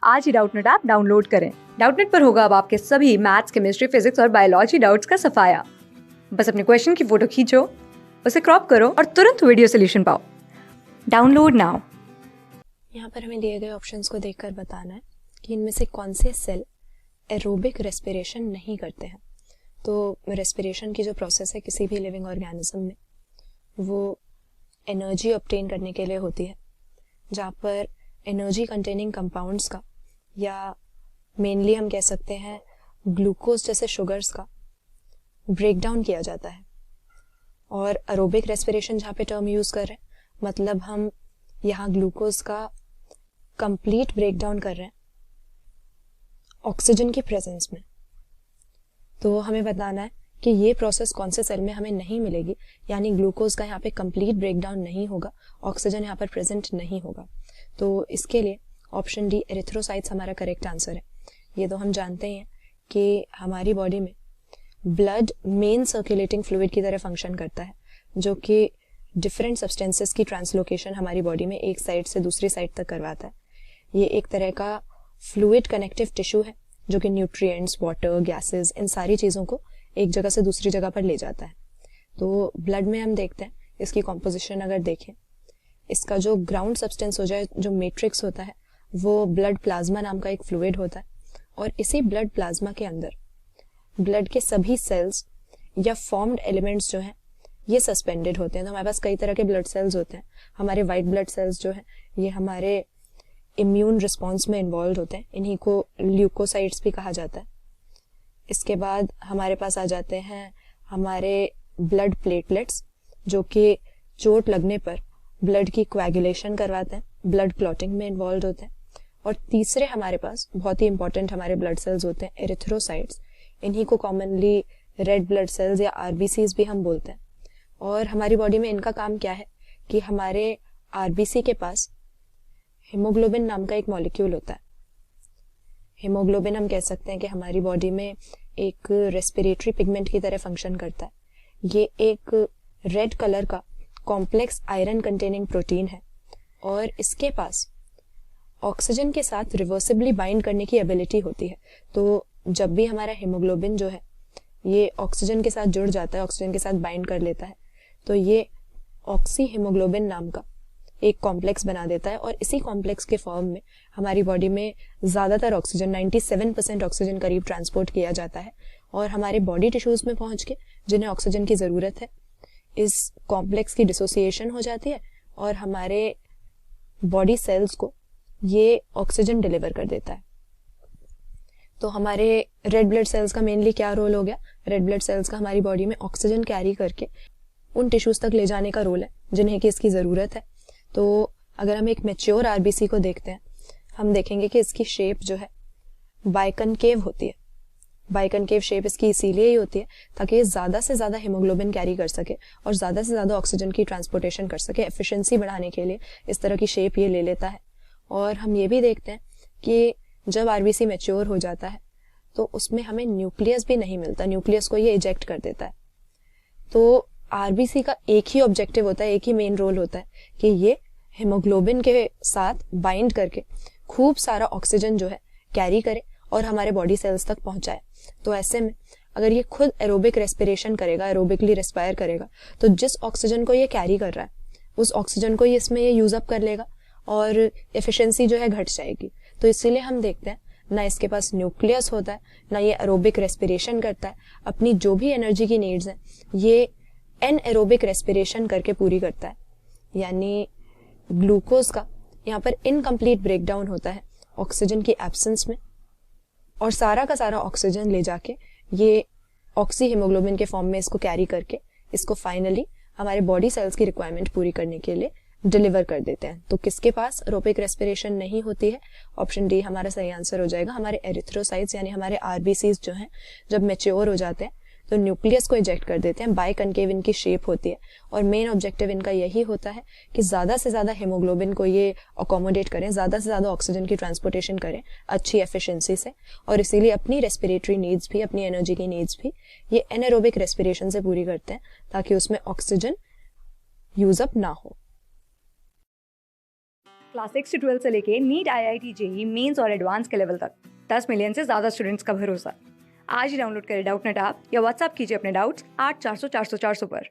आज ही Doubtnut app download करें। Doubtnut पर होगा अब आपके सभी मैथ्स, केमिस्ट्री, फिजिक्स और बायोलॉजी डाउट्स का सफाया। बस अपने क्वेश्चन की फोटो खींचो, उसे क्रॉप करो और तुरंत वीडियो सोल्यूशन पाओ। Download now. यहाँ पर हमें दिए गए ऑप्शंस को देखकर बताना है कि इनमें से कौन से सेल एरोबिक रेस्पिरेशन नहीं करते हैं। तो रेस्पिरेशन की जो प्रोसेस है किसी भी लिविंग ऑर्गेनिज्म में, वो एनर्जी ऑब्टेन करने के लिए होती है, जहाँ पर एनर्जी कंटेनिंग कंपाउंड्स का या मेनली हम कह सकते हैं ग्लूकोज जैसे शुगर्स का ब्रेकडाउन किया जाता है। और एरोबिक रेस्पिरेशन जहाँ पे टर्म यूज कर रहे हैं, मतलब हम यहाँ ग्लूकोज का कंप्लीट ब्रेकडाउन कर रहे हैं ऑक्सीजन की प्रेजेंस में। तो हमें बताना है कि ये प्रोसेस कौन से सेल में हमें नहीं मिलेगी, यानी ग्लूकोज का यहाँ पे कंप्लीट ब्रेकडाउन नहीं होगा, ऑक्सीजन यहाँ पर प्रेजेंट नहीं होगा। तो इसके लिए ऑप्शन डी एरिथ्रोसाइट्स हमारा करेक्ट आंसर है। ये तो हम जानते हैं कि हमारी बॉडी में ब्लड मेन सर्कुलेटिंग फ्लूइड की तरह फंक्शन करता है, जो कि डिफरेंट सब्सटेंसेस की ट्रांसलोकेशन हमारी बॉडी में एक साइड से दूसरी साइड तक करवाता है। ये एक तरह का फ्लूइड कनेक्टिव टिश्यू है जो कि न्यूट्रिएंट्स, वाटर, गैसेस, इन सारी चीज़ों को एक जगह से दूसरी जगह पर ले जाता है। तो ब्लड में हम देखते हैं इसकी कॉम्पोजिशन अगर देखें, इसका जो ग्राउंड सब्सटेंस हो जाए, जो मैट्रिक्स होता है, वो ब्लड प्लाज्मा नाम का एक फ्लूइड होता है। और इसी ब्लड प्लाज्मा के अंदर ब्लड के सभी सेल्स या फॉर्म्ड एलिमेंट्स जो हैं ये सस्पेंडेड होते हैं। तो हमारे पास कई तरह के ब्लड सेल्स होते हैं। हमारे वाइट ब्लड सेल्स जो हैं ये हमारे इम्यून रिस्पॉन्स में इन्वॉल्व होते हैं, इन्हीं को ल्यूकोसाइट्स भी कहा जाता है। इसके बाद हमारे पास आ जाते हैं हमारे ब्लड प्लेटलेट्स, जो कि चोट लगने पर ब्लड की कोएगुलेशन करवाते हैं, ब्लड क्लॉटिंग में इन्वॉल्व होते हैं। और तीसरे हमारे पास बहुत ही इंपॉर्टेंट हमारे ब्लड सेल्स होते हैं एरिथ्रोसाइट्स, इन्हीं को कॉमनली रेड ब्लड सेल्स या आरबीसीज भी हम बोलते हैं। और हमारी बॉडी में इनका काम क्या है कि हमारे आरबीसी के पास हीमोग्लोबिन नाम का एक मॉलिक्यूल होता है। हीमोग्लोबिन हम कह सकते हैं कि हमारी बॉडी में एक रेस्पिरेटरी पिगमेंट की तरह फंक्शन करता है। ये एक रेड कलर का कॉम्प्लेक्स आयरन कंटेनिंग प्रोटीन है और इसके पास ऑक्सीजन के साथ रिवर्सिबली बाइंड करने की एबिलिटी होती है। तो जब भी हमारा हीमोग्लोबिन जो है ये ऑक्सीजन के साथ जुड़ जाता है, ऑक्सीजन के साथ बाइंड कर लेता है, तो ये ऑक्सी हीमोग्लोबिन नाम का एक कॉम्प्लेक्स बना देता है। और इसी कॉम्प्लेक्स के फॉर्म में हमारी बॉडी में ज़्यादातर ऑक्सीजन 97% ऑक्सीजन करीब ट्रांसपोर्ट किया जाता है। और हमारे बॉडी टिश्यूज़ में पहुंच के जिन्हें ऑक्सीजन की ज़रूरत है, इस कॉम्प्लेक्स की डिसोसिएशन हो जाती है और हमारे बॉडी सेल्स को ये ऑक्सीजन डिलीवर कर देता है। तो हमारे रेड ब्लड सेल्स का मेनली क्या रोल हो गया? रेड ब्लड सेल्स का हमारी बॉडी में ऑक्सीजन कैरी करके उन टिश्यूज तक ले जाने का रोल है जिन्हें कि इसकी ज़रूरत है। तो अगर हम एक मैच्योर आरबीसी को देखते हैं, हम देखेंगे कि इसकी शेप जो है बाइकनकेव होती है। बाइकनकेव शेप इसकी इसीलिए ही होती है ताकि ये ज़्यादा से ज़्यादा हीमोग्लोबिन कैरी कर सके और ज़्यादा से ज़्यादा ऑक्सीजन की ट्रांसपोर्टेशन कर सके। एफिशिएंसी बढ़ाने के लिए इस तरह की शेप ये ले लेता है। और हम ये भी देखते हैं कि जब आरबीसी मैच्योर हो जाता है तो उसमें हमें न्यूक्लियस भी नहीं मिलता, न्यूक्लियस को ये इजेक्ट कर देता है। तो आरबीसी का एक ही ऑब्जेक्टिव होता है, एक ही मेन रोल होता है कि ये हीमोग्लोबिन के साथ बाइंड करके खूब सारा ऑक्सीजन जो है कैरी करे और हमारे बॉडी सेल्स तक पहुंचाए। तो ऐसे में अगर ये खुद एरोबिक रेस्पिरेशन करेगा, एरोबिकली रेस्पायर करेगा, तो जिस ऑक्सीजन को ये कैरी कर रहा है उस ऑक्सीजन को ये इसमें ये यूज अप कर लेगा और एफिशिएंसी जो है घट जाएगी। तो इसीलिए हम देखते हैं ना इसके पास न्यूक्लियस होता है, ना ये एरोबिक रेस्पिरेशन करता है। अपनी जो भी एनर्जी की नीड्स हैं ये एनएरोबिक रेस्पिरेशन करके पूरी करता है। यानी ग्लूकोज का यहाँ पर इनकम्प्लीट ब्रेकडाउन होता है ऑक्सीजन की एब्सेंस में, और सारा का सारा ऑक्सीजन ले जाके ये ऑक्सी हीमोग्लोबिन के फॉर्म में इसको कैरी करके इसको फाइनली हमारे बॉडी सेल्स की रिक्वायरमेंट पूरी करने के लिए डिलीवर कर देते हैं। तो किसके पास एरोबिक रेस्पिरेशन नहीं होती है? ऑप्शन डी हमारा सही आंसर हो जाएगा। हमारे एरिथ्रोसाइट्स यानी हमारे आरबीसीज जो हैं जब मैच्योर हो जाते हैं तो न्यूक्लियस को इजेक्ट कर देते हैं। बाइकनकेव इनकी शेप होती है और मेन ऑब्जेक्टिव इनका यही होता है कि ज्यादा से ज्यादा हीमोग्लोबिन को ये अकोमोडेट करें, ज्यादा से ज्यादा ऑक्सीजन की ट्रांसपोर्टेशन करें अच्छी एफिशिएंसी से। और इसीलिए अपनी रेस्पिरेटरी नीड्स भी, अपनी एनर्जी की नीड्स भी ये एनएरोबिक रेस्पिरेशन से पूरी करते हैं ताकि उसमें ऑक्सीजन यूज अप ना हो। क्लास 6 से 12 से लेके नीट, IIT, जेईई मेंस और एडवांस के लेवल तक 10 मिलियन से ज्यादा स्टूडेंट्स का भरोसा। आज ही डाउनलोड करें डाउटनेट ऐप या व्हाट्सएप कीजिए अपने डाउट्स 8400 400 400 पर।